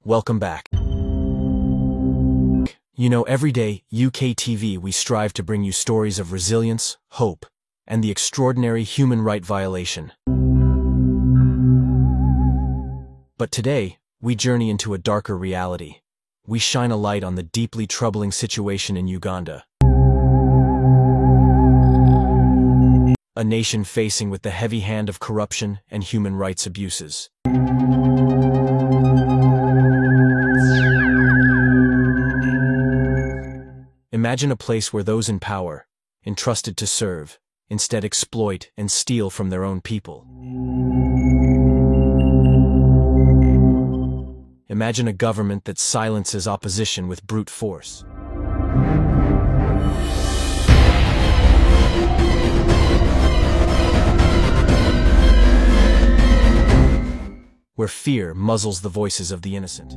welcome back. Every day, UK TV, we strive to bring you stories of resilience, hope, and the extraordinary human right violation. But today, we journey into a darker reality. We shine a light on the deeply troubling situation in Uganda. A nation facing with the heavy hand of corruption and human rights abuses. Imagine a place where those in power, entrusted to serve, instead exploit and steal from their own people. Imagine a government that silences opposition with brute force. Where fear muzzles the voices of the innocent.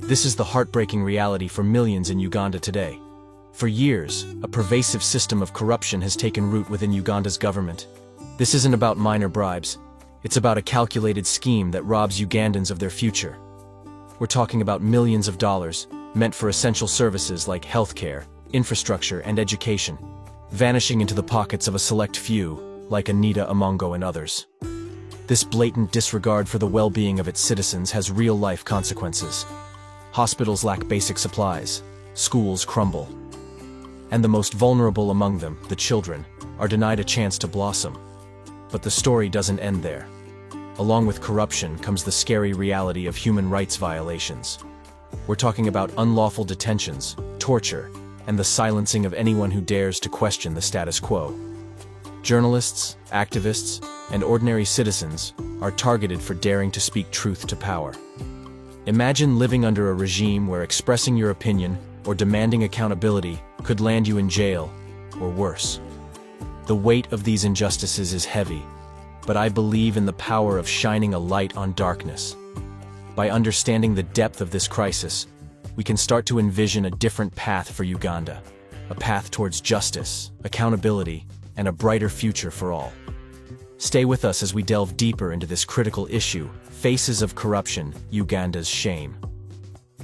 This is the heartbreaking reality for millions in Uganda today. For years, a pervasive system of corruption has taken root within Uganda's government. This isn't about minor bribes. It's about a calculated scheme that robs Ugandans of their future. We're talking about millions of dollars, meant for essential services like healthcare, infrastructure, and education, vanishing into the pockets of a select few, like Anita Amongo and others. This blatant disregard for the well-being of its citizens has real-life consequences. Hospitals lack basic supplies, schools crumble, and the most vulnerable among them, the children, are denied a chance to blossom. But the story doesn't end there. Along with corruption comes the scary reality of human rights violations. We're talking about unlawful detentions, torture, and the silencing of anyone who dares to question the status quo. Journalists, activists, and ordinary citizens are targeted for daring to speak truth to power. Imagine living under a regime where expressing your opinion or demanding accountability could land you in jail, or worse. The weight of these injustices is heavy, but I believe in the power of shining a light on darkness. By understanding the depth of this crisis, we can start to envision a different path for Uganda, a path towards justice, accountability, and a brighter future for all. Stay with us as we delve deeper into this critical issue, Faces of Corruption, Uganda's Shame.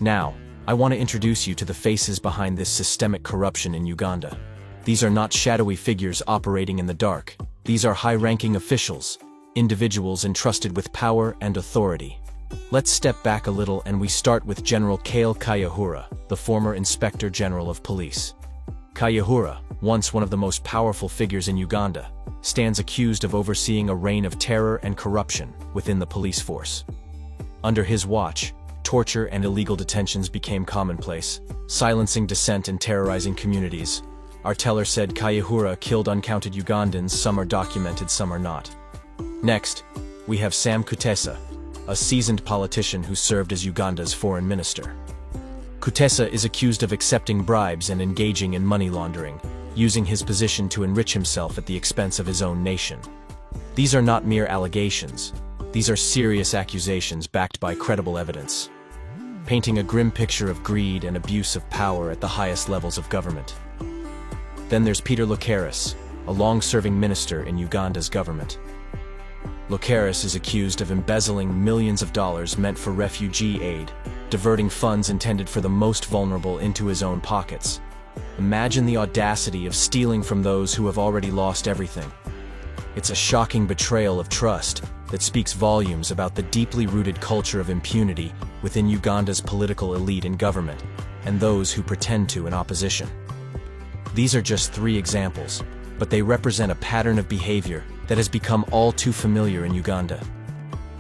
Now, I want to introduce you to the faces behind this systemic corruption in Uganda. These are not shadowy figures operating in the dark. These are high-ranking officials, individuals entrusted with power and authority. Let's step back a little and we start with General Kale Kayihura, the former Inspector General of Police. Kayihura, once one of the most powerful figures in Uganda, stands accused of overseeing a reign of terror and corruption within the police force. Under his watch, torture and illegal detentions became commonplace, silencing dissent and terrorizing communities. Our teller said Kayihura killed uncounted Ugandans, some are documented, some are not. Next, we have Sam Kutesa, a seasoned politician who served as Uganda's foreign minister. Kutesa is accused of accepting bribes and engaging in money laundering, using his position to enrich himself at the expense of his own nation. These are not mere allegations. These are serious accusations backed by credible evidence, painting a grim picture of greed and abuse of power at the highest levels of government. Then there's Peter Lokeras, a long-serving minister in Uganda's government. Lokeras is accused of embezzling millions of dollars meant for refugee aid, diverting funds intended for the most vulnerable into his own pockets. Imagine the audacity of stealing from those who have already lost everything. It's a shocking betrayal of trust that speaks volumes about the deeply rooted culture of impunity within Uganda's political elite and government, and those who pretend to in opposition. These are just 3 examples, but they represent a pattern of behavior that has become all too familiar in Uganda.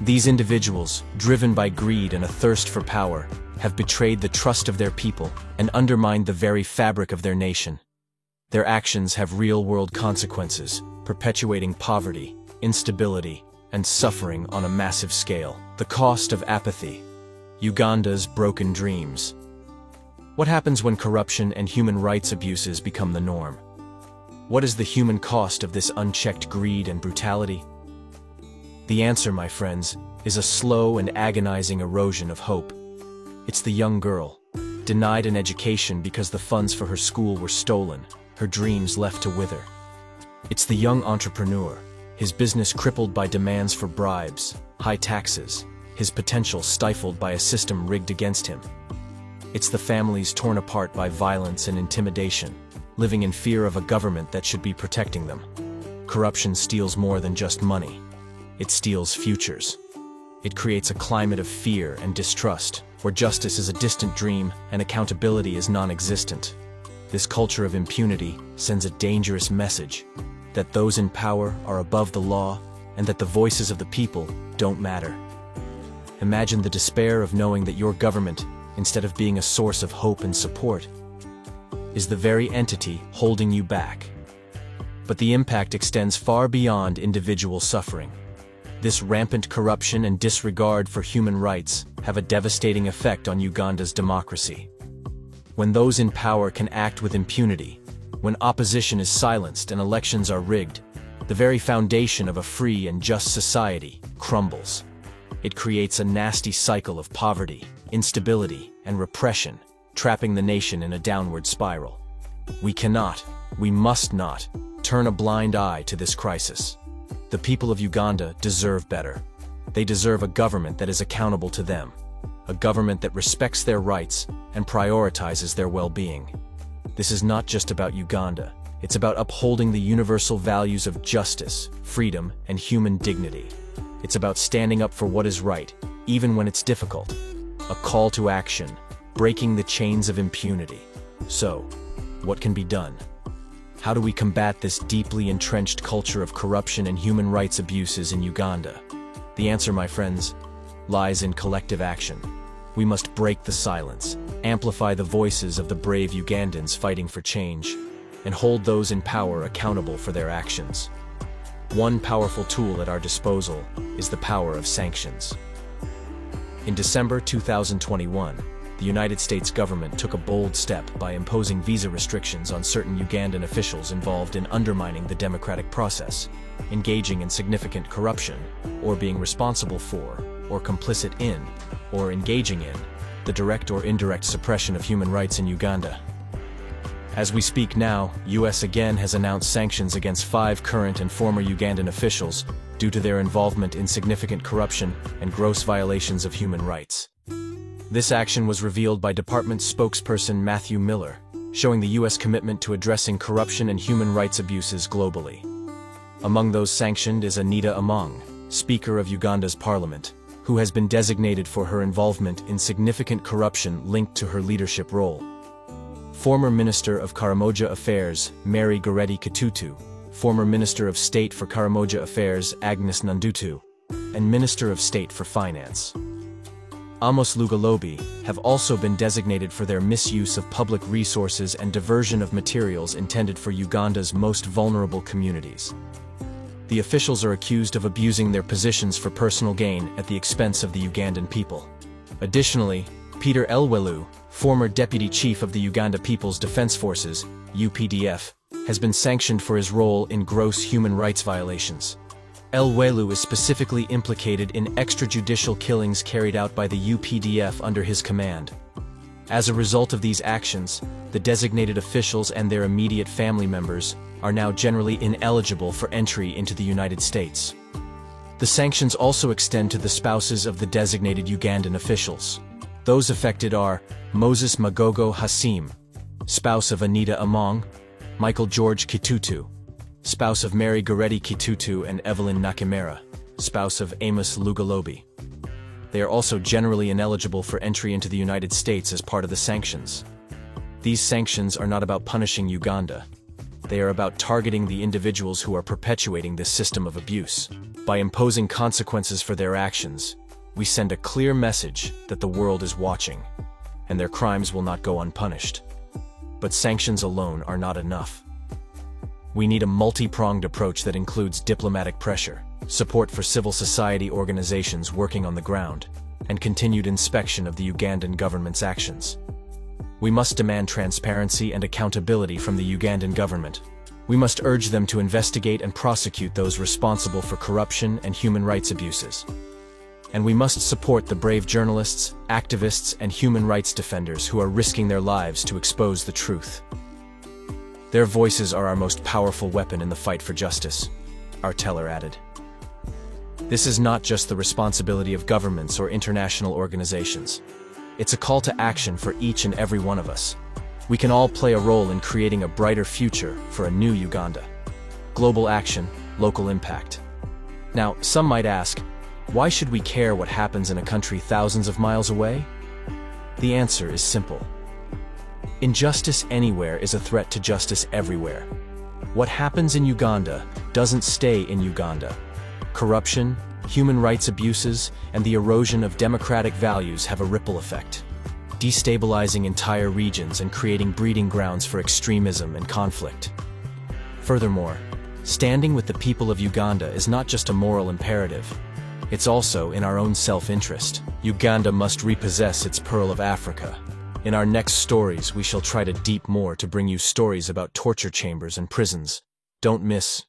These individuals, driven by greed and a thirst for power, have betrayed the trust of their people and undermined the very fabric of their nation. Their actions have real-world consequences, perpetuating poverty, instability, and suffering on a massive scale. The cost of apathy. Uganda's broken dreams. What happens when corruption and human rights abuses become the norm? What is the human cost of this unchecked greed and brutality? The answer, my friends, is a slow and agonizing erosion of hope. It's the young girl, denied an education because the funds for her school were stolen, her dreams left to wither. It's the young entrepreneur, his business crippled by demands for bribes, high taxes, his potential stifled by a system rigged against him. It's the families torn apart by violence and intimidation, living in fear of a government that should be protecting them. Corruption steals more than just money. It steals futures. It creates a climate of fear and distrust, where justice is a distant dream and accountability is non-existent. This culture of impunity sends a dangerous message that those in power are above the law and that the voices of the people don't matter. Imagine the despair of knowing that your government, instead of being a source of hope and support, is the very entity holding you back. But the impact extends far beyond individual suffering. This rampant corruption and disregard for human rights have a devastating effect on Uganda's democracy. When those in power can act with impunity, when opposition is silenced and elections are rigged, the very foundation of a free and just society crumbles. It creates a nasty cycle of poverty, instability, and repression, trapping the nation in a downward spiral. We must not, turn a blind eye to this crisis. The people of Uganda deserve better. They deserve a government that is accountable to them, a government that respects their rights and prioritizes their well-being. This is not just about Uganda. It's about upholding the universal values of justice, freedom, and human dignity. It's about standing up for what is right, even when it's difficult. A call to action, breaking the chains of impunity. So, what can be done? How do we combat this deeply entrenched culture of corruption and human rights abuses in Uganda? The answer, my friends, lies in collective action. We must break the silence, amplify the voices of the brave Ugandans fighting for change, and hold those in power accountable for their actions. One powerful tool at our disposal is the power of sanctions. In December 2021, the United States government took a bold step by imposing visa restrictions on certain Ugandan officials involved in undermining the democratic process, engaging in significant corruption, or being responsible for, or complicit in, or engaging in, the direct or indirect suppression of human rights in Uganda. As we speak now, US again has announced sanctions against 5 current and former Ugandan officials due to their involvement in significant corruption and gross violations of human rights. This action was revealed by Department spokesperson Matthew Miller, showing the US commitment to addressing corruption and human rights abuses globally. Among those sanctioned is Anita Among, Speaker of Uganda's Parliament, who has been designated for her involvement in significant corruption linked to her leadership role. Former Minister of Karamoja Affairs Mary Goretti Kitutu, former Minister of State for Karamoja Affairs Agnes Nundutu, and Minister of State for Finance Amos Lugalobi have also been designated for their misuse of public resources and diversion of materials intended for Uganda's most vulnerable communities. The officials are accused of abusing their positions for personal gain at the expense of the Ugandan people. Additionally, Peter Elwelu, former Deputy Chief of the Uganda People's Defense Forces, UPDF, has been sanctioned for his role in gross human rights violations. Elwelu is specifically implicated in extrajudicial killings carried out by the UPDF under his command. As a result of these actions, the designated officials and their immediate family members are now generally ineligible for entry into the United States. The sanctions also extend to the spouses of the designated Ugandan officials. Those affected are Moses Magogo Hasim, spouse of Anita Among, Michael George Kitutu, spouse of Mary Goretti Kitutu, and Evelyn Nakimera, spouse of Amos Lugalobi. They are also generally ineligible for entry into the United States as part of the sanctions. These sanctions are not about punishing Uganda. They are about targeting the individuals who are perpetuating this system of abuse. By imposing consequences for their actions, we send a clear message that the world is watching, and their crimes will not go unpunished. But sanctions alone are not enough. We need a multi-pronged approach that includes diplomatic pressure, support for civil society organizations working on the ground, and continued inspection of the Ugandan government's actions. We must demand transparency and accountability from the Ugandan government. We must urge them to investigate and prosecute those responsible for corruption and human rights abuses. And we must support the brave journalists, activists, and human rights defenders who are risking their lives to expose the truth. Their voices are our most powerful weapon in the fight for justice, our teller added. This is not just the responsibility of governments or international organizations. It's a call to action for each and every one of us. We can all play a role in creating a brighter future for a new Uganda. Global action, local impact. Now, some might ask, why should we care what happens in a country thousands of miles away? The answer is simple. Injustice anywhere is a threat to justice everywhere. What happens in Uganda doesn't stay in Uganda. Corruption, human rights abuses, and the erosion of democratic values have a ripple effect, destabilizing entire regions and creating breeding grounds for extremism and conflict. Furthermore, standing with the people of Uganda is not just a moral imperative, it's also in our own self-interest. Uganda must repossess its Pearl of Africa. In our next stories, we shall try to deep more to bring you stories about torture chambers and prisons. Don't miss